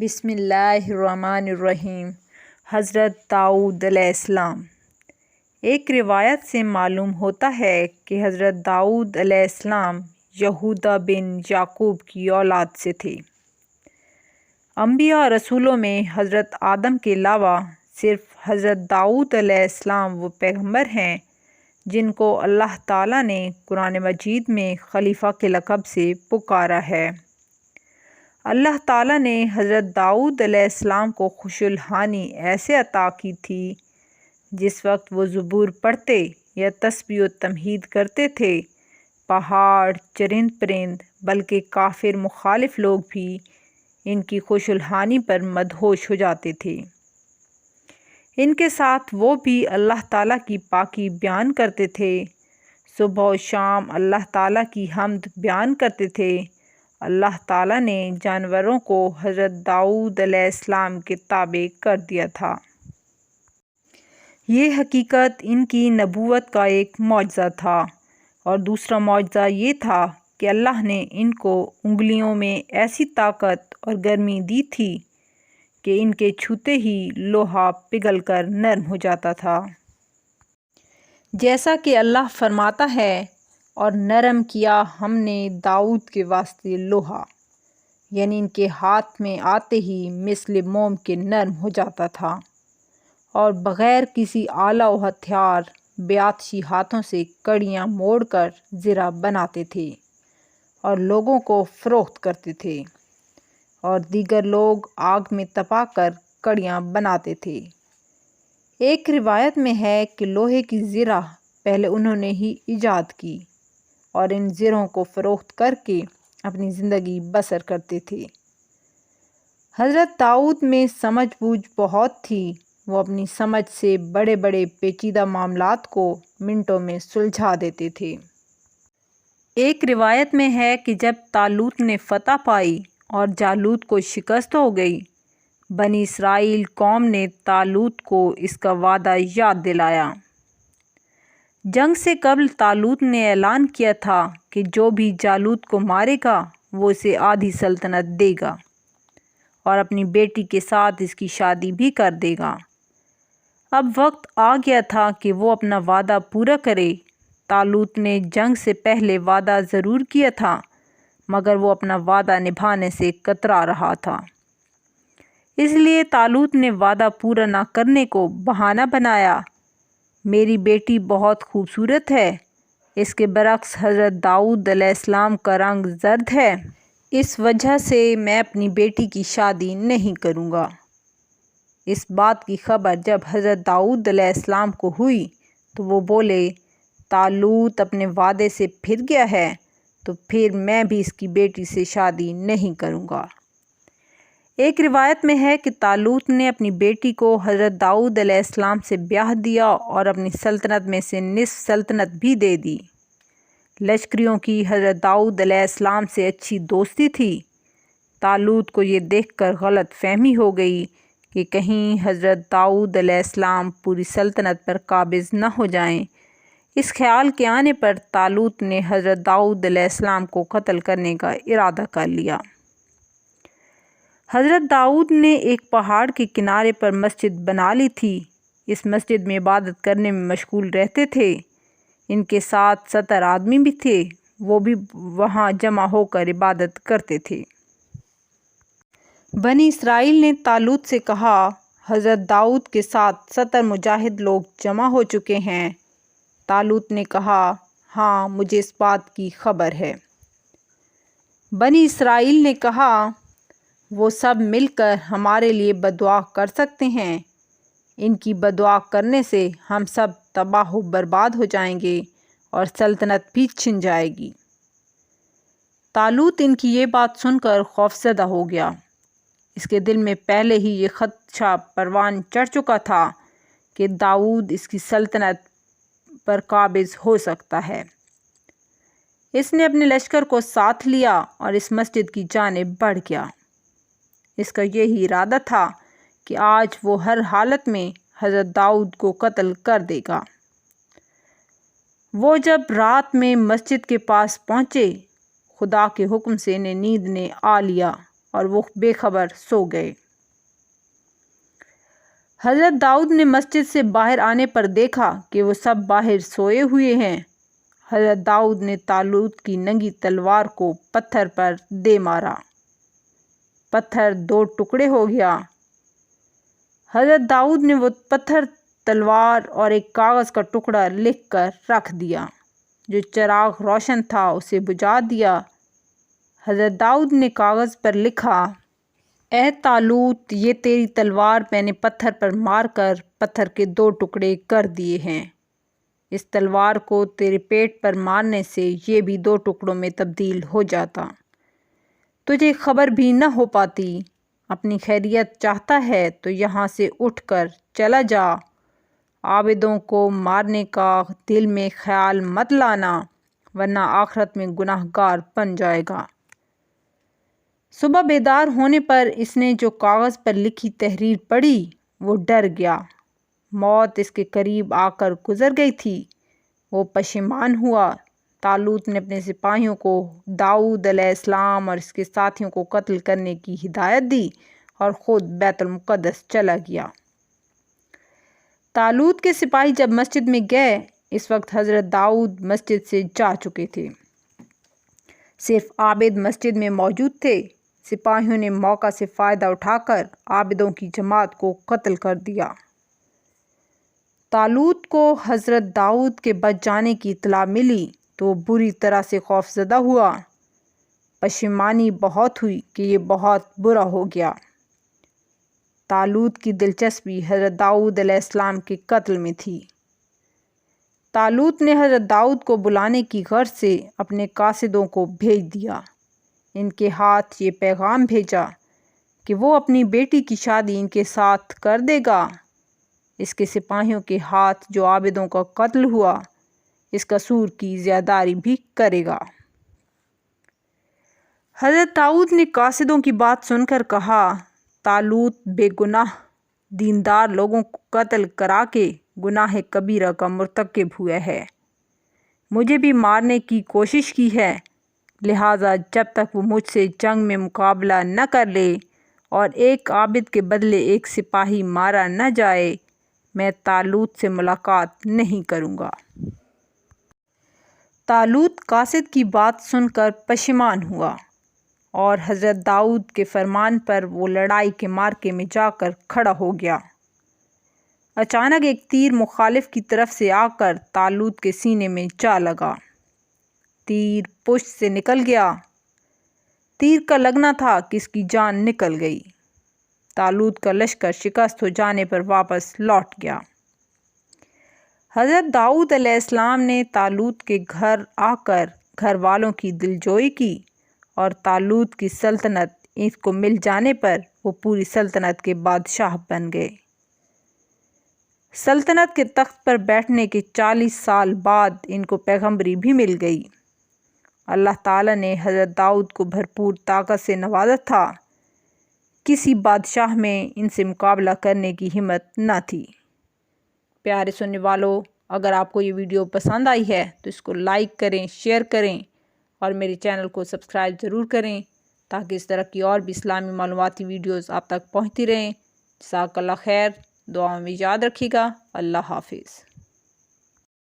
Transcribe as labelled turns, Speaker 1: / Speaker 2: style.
Speaker 1: بسم اللہ الرحمن الرحیم۔ حضرت داؤد علیہ السلام۔ ایک روایت سے معلوم ہوتا ہے کہ حضرت داؤد علیہ السلام یہودا بن یعقوب کی اولاد سے تھے۔ انبیاء اور رسولوں میں حضرت آدم کے علاوہ صرف حضرت داؤد علیہ السلام وہ پیغمبر ہیں جن کو اللہ تعالیٰ نے قرآن مجید میں خلیفہ کے لقب سے پکارا ہے۔ اللہ تعالیٰ نے حضرت داؤد علیہ السلام کو خوش الحانی ایسے عطا کی تھی جس وقت وہ زبور پڑھتے یا تسبیح و تمجید کرتے تھے، پہاڑ، چرند پرند بلکہ کافر مخالف لوگ بھی ان کی خوش الحانی پر مدہوش ہو جاتے تھے۔ ان کے ساتھ وہ بھی اللہ تعالیٰ کی پاکی بیان کرتے تھے، صبح و شام اللہ تعالیٰ کی حمد بیان کرتے تھے۔ اللہ تعالیٰ نے جانوروں کو حضرت داؤد علیہ السلام کے تابع کر دیا تھا۔ یہ حقیقت ان کی نبوت کا ایک معجزہ تھا، اور دوسرا معجزہ یہ تھا کہ اللہ نے ان کو انگلیوں میں ایسی طاقت اور گرمی دی تھی کہ ان کے چھوتے ہی لوہا پگھل کر نرم ہو جاتا تھا۔ جیسا کہ اللہ فرماتا ہے، اور نرم کیا ہم نے داؤد کے واسطے لوہا، یعنی ان کے ہاتھ میں آتے ہی مثل موم کے نرم ہو جاتا تھا، اور بغیر کسی آلہ و ہتھیار بیاتشی ہاتھوں سے کڑیاں موڑ کر زرہ بناتے تھے اور لوگوں کو فروخت کرتے تھے، اور دیگر لوگ آگ میں تپا کر کڑیاں بناتے تھے۔ ایک روایت میں ہے کہ لوہے کی زرہ پہلے انہوں نے ہی ایجاد کی اور ان زرہوں کو فروخت کر کے اپنی زندگی بسر کرتے تھے۔ حضرت داؤد میں سمجھ بوجھ بہت تھی، وہ اپنی سمجھ سے بڑے بڑے پیچیدہ معاملات کو منٹوں میں سلجھا دیتے تھے۔ ایک روایت میں ہے کہ جب طالوت نے فتح پائی اور جالوت کو شکست ہو گئی، بنی اسرائیل قوم نے طالوت کو اس کا وعدہ یاد دلایا۔ جنگ سے قبل طالوت نے اعلان کیا تھا کہ جو بھی جالوت کو مارے گا وہ اسے آدھی سلطنت دے گا اور اپنی بیٹی کے ساتھ اس کی شادی بھی کر دے گا۔ اب وقت آ گیا تھا کہ وہ اپنا وعدہ پورا کرے۔ طالوت نے جنگ سے پہلے وعدہ ضرور کیا تھا، مگر وہ اپنا وعدہ نبھانے سے کترا رہا تھا۔ اس لیے طالوت نے وعدہ پورا نہ کرنے کو بہانہ بنایا۔ میری بیٹی بہت خوبصورت ہے، اس کے برعکس حضرت داؤد علیہ السلام کا رنگ زرد ہے، اس وجہ سے میں اپنی بیٹی کی شادی نہیں کروں گا۔ اس بات کی خبر جب حضرت داؤد علیہ السلام کو ہوئی تو وہ بولے، طالوت اپنے وعدے سے پھر گیا ہے تو پھر میں بھی اس کی بیٹی سے شادی نہیں کروں گا۔ ایک روایت میں ہے کہ طالوت نے اپنی بیٹی کو حضرت داؤد علیہ السلام سے بیاہ دیا اور اپنی سلطنت میں سے نصف سلطنت بھی دے دی۔ لشکریوں کی حضرت داؤد علیہ السلام سے اچھی دوستی تھی۔ طالوت کو یہ دیکھ کر غلط فہمی ہو گئی کہ کہیں حضرت داؤد علیہ السلام پوری سلطنت پر قابض نہ ہو جائیں۔ اس خیال کے آنے پر طالوت نے حضرت داؤد علیہ السلام کو قتل کرنے کا ارادہ کر لیا۔ حضرت داؤد نے ایک پہاڑ کے کنارے پر مسجد بنا لی تھی۔ اس مسجد میں عبادت کرنے میں مشغول رہتے تھے۔ ان کے ساتھ 70 آدمی بھی تھے، وہ بھی وہاں جمع ہو کر عبادت کرتے تھے۔ بنی اسرائیل نے طالوت سے کہا، حضرت داؤد کے ساتھ 70 مجاہد لوگ جمع ہو چکے ہیں۔ طالوت نے کہا، ہاں مجھے اس بات کی خبر ہے۔ بنی اسرائیل نے کہا، وہ سب مل کر ہمارے لیے بدعا کر سکتے ہیں، ان کی بدعا کرنے سے ہم سب تباہ و برباد ہو جائیں گے اور سلطنت بھی چھن جائے گی۔ طالوت ان کی یہ بات سن کر خوفزدہ ہو گیا۔ اس کے دل میں پہلے ہی یہ خدشہ پروان چڑھ چکا تھا کہ داؤد اس کی سلطنت پر قابض ہو سکتا ہے۔ اس نے اپنے لشکر کو ساتھ لیا اور اس مسجد کی جانب بڑھ گیا۔ اس کا یہی ارادہ تھا کہ آج وہ ہر حالت میں حضرت داؤد کو قتل کر دے گا۔ وہ جب رات میں مسجد کے پاس پہنچے، خدا کے حکم سے انہیں نیند نے آ لیا اور وہ بے خبر سو گئے۔ حضرت داؤد نے مسجد سے باہر آنے پر دیکھا کہ وہ سب باہر سوئے ہوئے ہیں۔ حضرت داؤد نے طالوت کی ننگی تلوار کو پتھر پر دے مارا، پتھر 2 ٹکڑے ہو گیا۔ حضرت داؤد نے وہ پتھر، تلوار اور ایک کاغذ کا ٹکڑا لکھ کر رکھ دیا۔ جو چراغ روشن تھا اسے بجھا دیا۔ حضرت داؤد نے کاغذ پر لکھا، اے طالوت، یہ تیری تلوار میں نے پتھر پر مار کر پتھر کے 2 ٹکڑے کر دیے ہیں۔ اس تلوار کو تیرے پیٹ پر مارنے سے یہ بھی 2 ٹکڑوں میں تبدیل ہو جاتا، تجھے خبر بھی نہ ہو پاتی۔ اپنی خیریت چاہتا ہے تو یہاں سے اٹھ کر چلا جا، عابدوں کو مارنے کا دل میں خیال مت لانا، ورنہ آخرت میں گناہ گار بن جائے گا۔ صبح بیدار ہونے پر اس نے جو کاغذ پر لکھی تحریر پڑھی وہ ڈر گیا۔ موت اس کے قریب آ کر گزر گئی تھی۔ وہ پشیمان ہوا۔ طالوت نے اپنے سپاہیوں کو داؤد علیہ السلام اور اس کے ساتھیوں کو قتل کرنے کی ہدایت دی اور خود بیت المقدس چلا گیا۔ طالوت کے سپاہی جب مسجد میں گئے، اس وقت حضرت داؤد مسجد سے جا چکے تھے۔ صرف عابد مسجد میں موجود تھے۔ سپاہیوں نے موقع سے فائدہ اٹھا کر عابدوں کی جماعت کو قتل کر دیا۔ طالوت کو حضرت داؤد کے بچ جانے کی اطلاع ملی تو وہ بری طرح سے خوف زدہ ہوا۔ پشیمانی بہت ہوئی کہ یہ بہت برا ہو گیا۔ طالوت کی دلچسپی حضرت داؤد علیہ السلام کے قتل میں تھی۔ طالوت نے حضرت داؤد کو بلانے کی غرض سے اپنے قاصدوں کو بھیج دیا۔ ان کے ہاتھ یہ پیغام بھیجا کہ وہ اپنی بیٹی کی شادی ان کے ساتھ کر دے گا۔ اس کے سپاہیوں کے ہاتھ جو عابدوں کا قتل ہوا، اس قصور کی زیاداری بھی کرے گا۔ حضرت داؤد نے قاصدوں کی بات سن کر کہا، طالوت بے گناہ دیندار لوگوں کو قتل کرا کے گناہ کبیرہ کا مرتکب ہوا ہے، مجھے بھی مارنے کی کوشش کی ہے، لہٰذا جب تک وہ مجھ سے جنگ میں مقابلہ نہ کر لے اور ایک عابد کے بدلے ایک سپاہی مارا نہ جائے، میں طالوت سے ملاقات نہیں کروں گا۔ طالوت قاصد کی بات سن کر پشیمان ہوا اور حضرت داؤد کے فرمان پر وہ لڑائی کے مارکے میں جا کر کھڑا ہو گیا۔ اچانک ایک تیر مخالف کی طرف سے آ کر طالوت کے سینے میں جا لگا۔ تیر پشت سے نکل گیا۔ تیر کا لگنا تھا کہ اس کی جان نکل گئی۔ طالوت کا لشکر شکست ہو جانے پر واپس لوٹ گیا۔ حضرت داؤد علیہ السلام نے طالوت کے گھر آ کر گھر والوں کی دلجوئی کی اور طالوت کی سلطنت اس کو مل جانے پر وہ پوری سلطنت کے بادشاہ بن گئے۔ سلطنت کے تخت پر بیٹھنے کے 40 سال بعد ان کو پیغمبری بھی مل گئی۔ اللہ تعالیٰ نے حضرت داؤد کو بھرپور طاقت سے نوازا تھا، کسی بادشاہ میں ان سے مقابلہ کرنے کی ہمت نہ تھی۔ پیارے سننے والوں، اگر آپ کو یہ ویڈیو پسند آئی ہے تو اس کو لائک کریں، شیئر کریں اور میرے چینل کو سبسکرائب ضرور کریں تاکہ اس طرح کی اور بھی اسلامی معلوماتی ویڈیوز آپ تک پہنچتی رہیں۔ جزاک اللہ خیر، دعا میں یاد رکھیے گا۔ اللہ حافظ۔